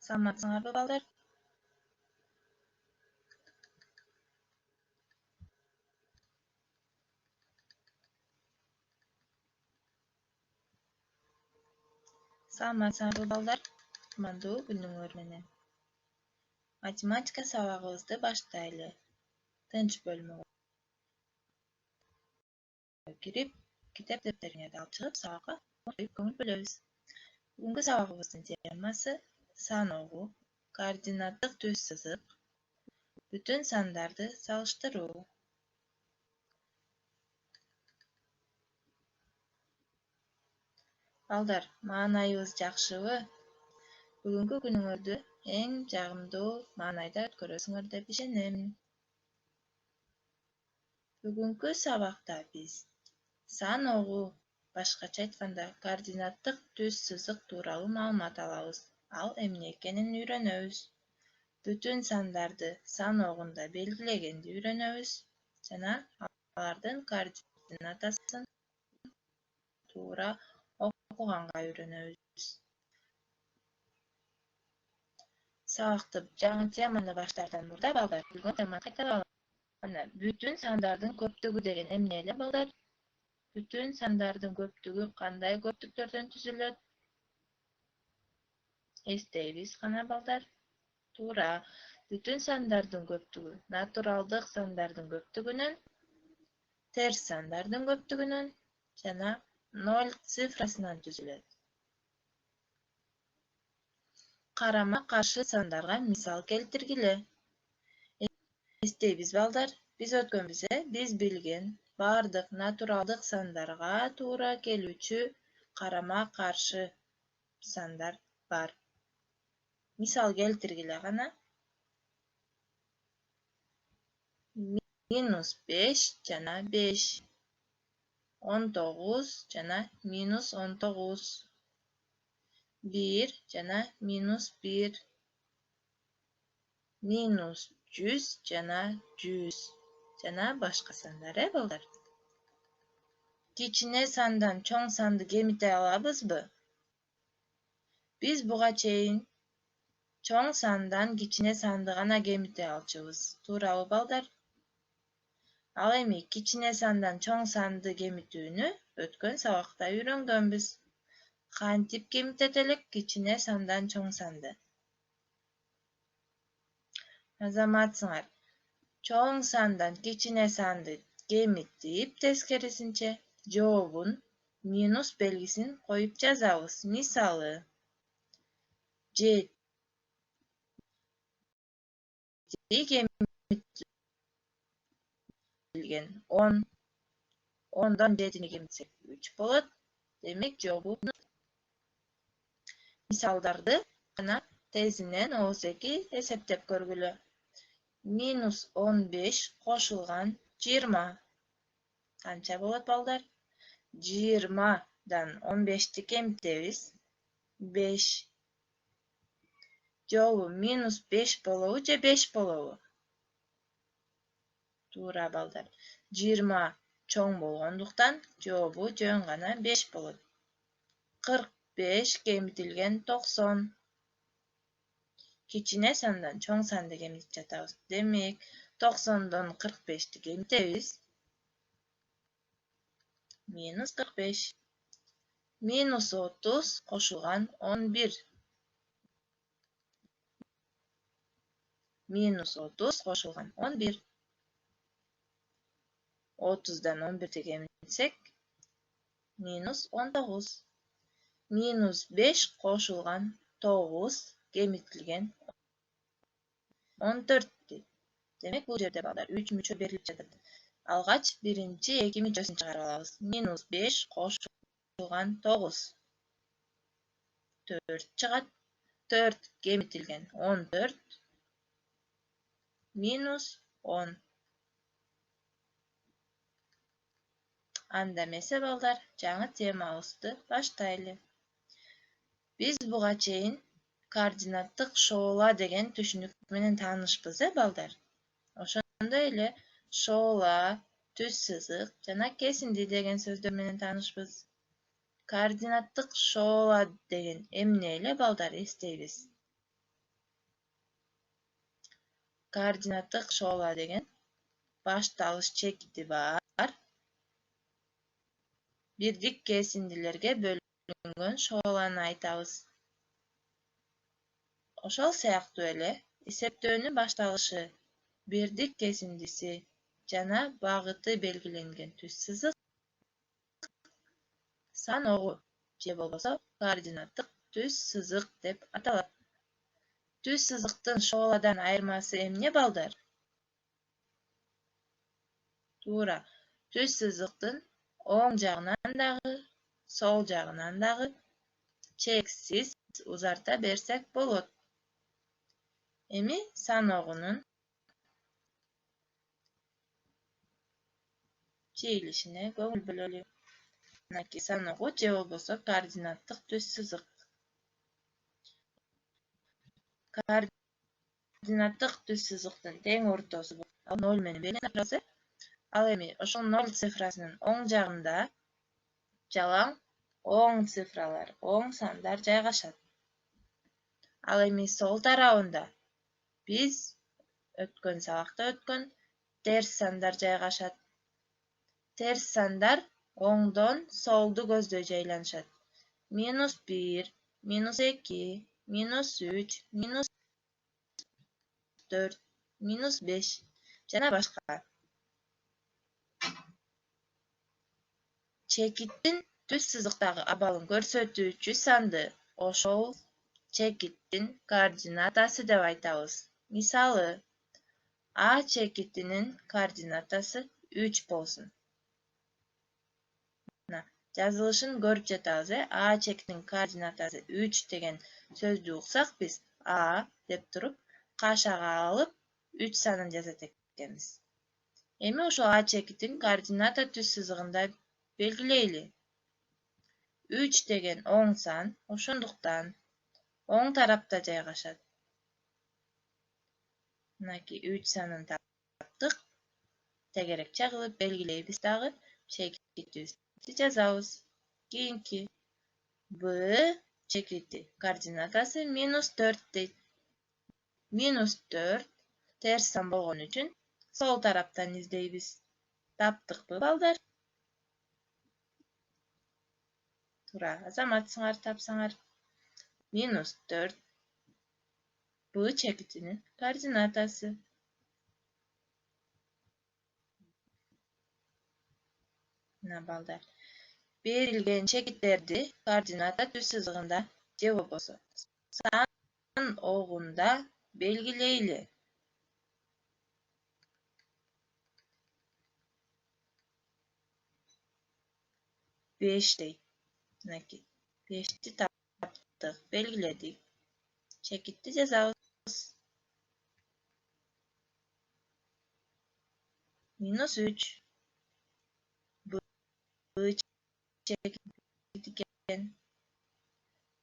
Саламатсыңарбы балдар? Саламатсыңарбы балдар? Кутмандуу күнүңөр менен. Математика сабагыбызды баштайлы. Тынч бөлмөгө кирип, китеп дептериңерди алып чыгып, сабакка окуп көңүл бөлөбүз. Бүгүнкү сабагыбыздын темасы сан угуу, координаттык түз сызык, бүтүн сандарды салыштыруу. Балдар, маанайыбыз жакшыбы? Бүгүнкү күнүңөрдү эң жагымдуу маанайда өткөрөсүңөр деп ишенем. Бүгүнкү сабакта биз сан угуу, башкача айтканда координаттык түз сызык тууралуу маалымат алабыз. Ал эмне экенин үйрөнөбүз. Бүтүн сандарды сан угунда белгилегенди үйрөнөбүз жана алардын координатасын туура окуганга үйрөнөбүз. Сабакты жаңы теманы баштаардан мурда балдар, билген теманы кайталап алалы. Бүтүн сандардын көптүгү деген эмне эле балдар? Бүтүн сандардын көптүгү кандай көптүктөрдөн түзүлөт? Эстейбиз кана балдар? Туура. Бүтүн сандардын көптүгү натуралдык сандардын көптүгүнөн, терс сандардын көптүгүнөн жана 0 цифрасынан түзүлөт. Карама каршы сандарга мисал келтиргиле. Эстейбиз балдар, биз өткөнбүз биз билген бардык натуралдык сандарга туура келүүчү карама каршы сандар бар. Мисал келтиргиле кана. -5 жана 5, 19 жана -19, 1 жана -1, -100 жана 100 жана башка сандар, балдар. Кичине сандан чоң санды кемите алабызбы? Биз буга чейин чоң сандан кичине санды гана кемите алчубуз. Туурабы балдар? Ал эми кичине сандан чоң санды кемитүүнү өткөн сабакта үйрөнгөнбүз. Кантип кемитет элек кичине сандан чоң санды? Азаматсыңар, чоң сандан кичине санды кемитип, тескерисинче жообун минус белгисин коюп жазабыз. Мисалы, 7 кемитилген 10, 10дон 7-ни кемитсек 3 болот. Демек, жообу мисалдарды жана тезинен ооз-2 эсептеп көргүлө. -15 кошулган 20. Канча болот балдар? 20дан 15ти кемитебиз. 5. Жообу -5 болобу же 5 болобу? Туура балдар. 20 чоң болгондуктан жообу жөн гана 5 болот. 45 кемитилген 90. Кичине сандан чоң санды кемитип жатабыз. Демек, 90дон 45ти кемитебиз. -45. -30 кошулган 11. -30 кошулган 11. 30дан 11ти кемитсек -19. -5 кошулган 9 кемитилген 14. Демек, бул жерде балдар 3 мүчө берилип жатат. Алгач биринчи 2 мүчөсүн чыгарып алабыз. -5 кошулган 9. 4 чыгат. 4 кемитилген 14 -10. Анда эмесе балдар, жаңы темабызды баштайлы. Биз буга чейин координаттык шоола деген түшүнүк менен таанышпыз, балдар. Ошондой эле шоола, түз сызык жана кесинди деген сөздөр менен таанышпыз. Координаттык шоола деген эмне эле балдар, эстейбиз. koordinattык шоула деген башталыш чекити бар. Бирдик кесиндилерге бөлүнгөн шоуланы айтабыз. Ошол сыяктуу эле эсептөөнүн башталышы, бирдик кесиндиси жана багыты белгиленген түз сызык саногу же болбосо координаттык түз сызык деп аталат. Түз сызыктын шоуладан айырмасы эмне балдар? Туура, түз сызыктын оң жагынан дагы, сол жагынан дагы чексиз узарта берсек болот. Эми саногунун чийилишине көңүл бөлөлү. Мынакей саногу же болбосо координаттык түз сызык. Координаттык түз сызыктын тең ортосу 0 менен белгиленет. Ал эми ошол 0 цифрасынын оң жагында жалаң оң цифралар, оң сандар жайгашат. Ал эми сол тарабында биз өткөн сабакта өткөн терс сандар жайгашат. Терс сандар оңдон солду көздөй жайланышат. -1, -2, -3, -4, -5 жана башка. Чекиттин түз сызыктагы абалын көрсөтүүчү санды ошол чекиттин координатасы деп айтабыз. Мисалы, А чекитинин координатасы 3 болсун. Жазылышын көрүп жатабыз, А чекитинин координатасы 3 деген сөздү уксак биз А деп туруп, кашаага алып 3 санын жазат экенбиз. Эми ошол А чекитин координата түз сызыгында белгилейли. 3 деген оң сан, ошондуктан оң тарапта жайгашат. Мынакей 3 санын таптык. Тегерекче кылып белгилейбиз дагы, чекитибизди жазабыз. Кийинки Б чекити координатасы -4 дейт. -4 терс сан болгон үчүн сол тараптан издейбиз. Таптыкпы балдар? Туура, азаматсыңар, тапсаңар. -4 Б чекитинин координатасы. Мына балдар. Берилген чекиттерди координата түз сызыгында же болбосо сан огунда белгилейли. Беш дейт. Мынакей 5ти таптык, белгиледик. Чекитти жазабыз. -3 Б чекит экен.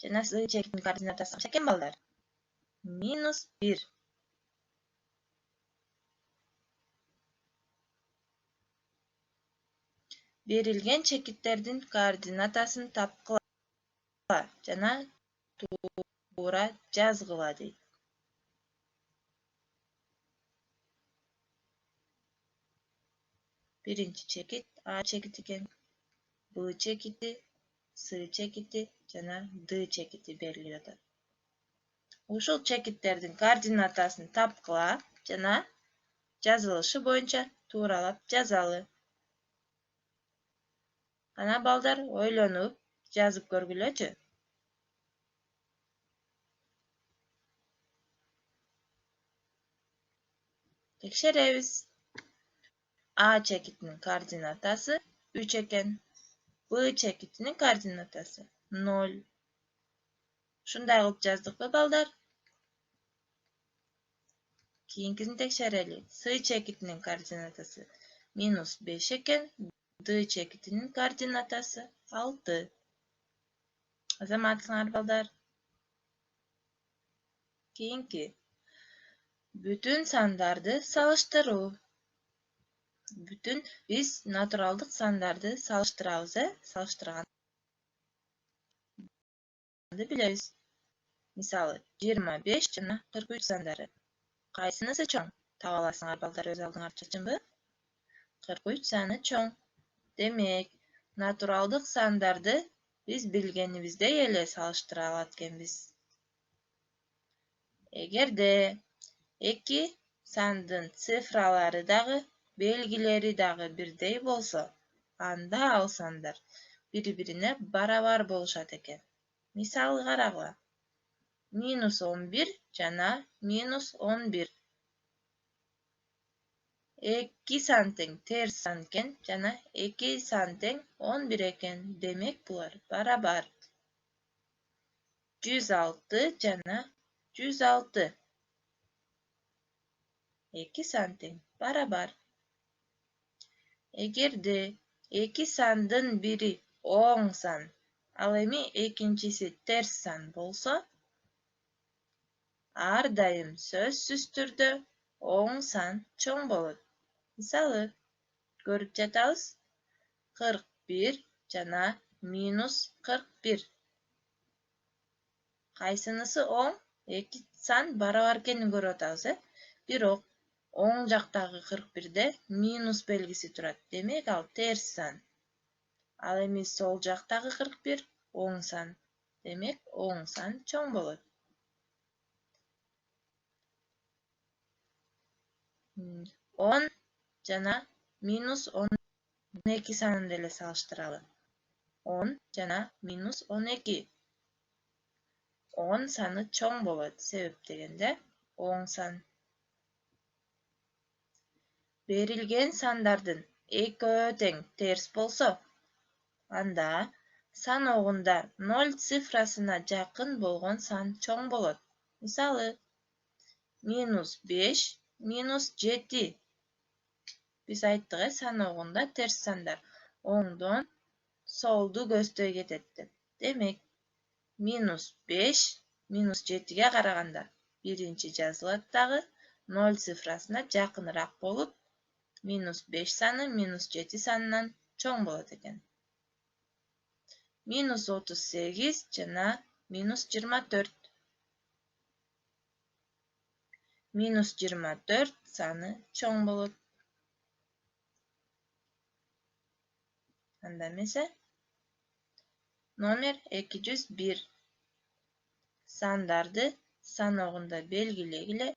Жана С чекитинин координатасы канча экен балдар? -1. Берилген чекиттердин координатасын тапкыла жана туура жазгыла дейт. Биринчи чекит А чекит экен, Б чекити, С чекити жана Д чекити берилип жатат. Ушул чекиттердин координатасын тапкыла жана жазылышы боюнча тууралап жазалы. Ана балдар ойлонуп жазып көргүлөчү. Текшеребиз. А чекитинин координатасы 3 экен. Б чекитинин координатасы 0. Ушундай кылып жаздыкпы балдар? Кийинкисин текшерели. С чекитинин координатасы -5 экен. Д чекитинин координатасы 6. Азаматсыңар балдар. Кийинки бүтүн сандарды салыштыруу. Биз натуралдык сандарды салыштырабыз, салыштырганды билебиз. Мисалы, 25 жана 43 сандары. Кайсынысы чоң? таба аласыңар балдар өз алдыңарча, чынбы? 43 саны чоң. Демек, натуралдык сандарды биз билгенибиздей эле салыштыра алат экенбиз. Эгерде эки сандын цифралары дагы, белгилери дагы бирдей болсо, анда ал сандар бири-бирине барабар болушат экен. Мисалы карагыла. -11 жана -11. 2 сан тең терс сан экен жана 2 сан тең 11 экен. Демек булар барабар. 106 жана 106. 2 сан тең барабар. Эгерде 2 сандын бири оң сан, ал эми экинчиси терс сан болсо, ар дайым сөзсүз түрдө оң сан чоң болот. Мисалы, көрүп жатабыз. 41 жана -41. Кайсынысы оң? Эки сан барабар экенин көрүп атабыз, Бирок оң жактагы 41де минус белгиси турат. Демек ал терс сан. Ал эми сол жактагы 41 оң сан. Демек оң сан чоң болот. 10 жана -12 санын деле салыштыралы. 10 жана -12. 10 саны чоң болот. Себеп дегенде оң сан. Берилген сандардын экөө тең терс болсо, анда саноогунда 0 цифрасына жакын болгон сан чоң болот. Мисалы, -5, -7. Биз айттык, саноогунда терс сандар оңдон солду көздөй кетет деп. Демек, -5, -7ге караганда биринчи жазылат дагы 0 цифрасына жакыныраак болуп, -5 саны -7 санынан чоң болот экен. -38 жана -24. -24 саны чоң болот. Анда эмесе? Номер 201. Сандарды саноогунда белгилегиле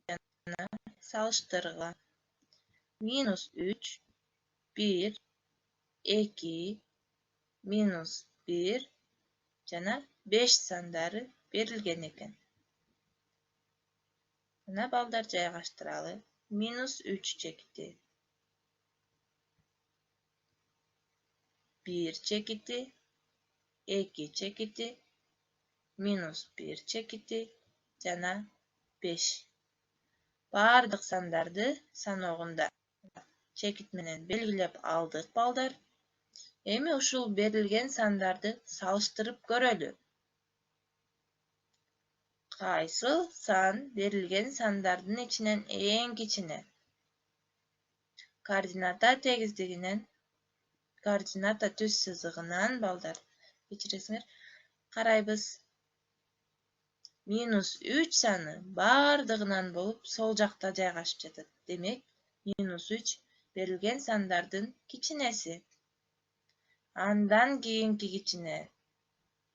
жана салыштыргыла. -3, 1, 2, -1 жана 5 сандары берилген экен. Мына балдар жайгаштыралы. -3 чекити, 1 чекити, 2 чекити, -1 чекити жана 5. Бардык сандарды саноогунда чекит менен белгилеп алдык балдар. Эми ушул берилген сандарды салыштырып көрөлү. Кайсыл сан берилген сандардын ичинен эң кичине? Координата тегиздигинен, координата түз сызыгынан балдар, кечиресиңер, карайбыз. -3 саны бардыгынан болуп сол жакта жайгашып жатат. Демек, -3 берилген сандардын кичинеси. Андан кийинки кичине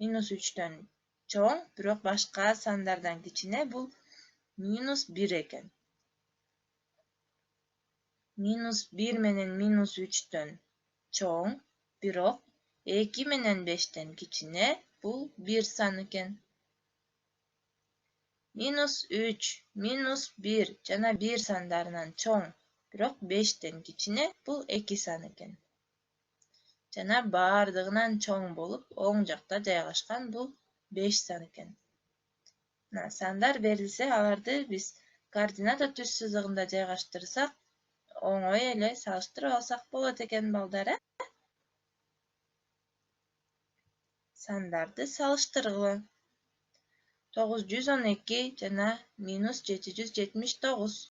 -3төн чоң, бирок башка сандардан кичине бул -1 экен. -1 менен -3төн чоң, бирок 2 менен 5тен кичине бул 1 сан экен. -3, -1 жана 1 сандарынан чоң, бирок 5тен кичине бул 2 сан экен. Жана бардыгынан чоң болуп, оң жакта жайгашкан бул 5 сан экен. Сандар берилсе, аларды биз координата түз сызыгында жайгаштырсак, оңой эле салыштырып алсак болот экен балдар. Сандарды салыштыргыла. 912 жана -779.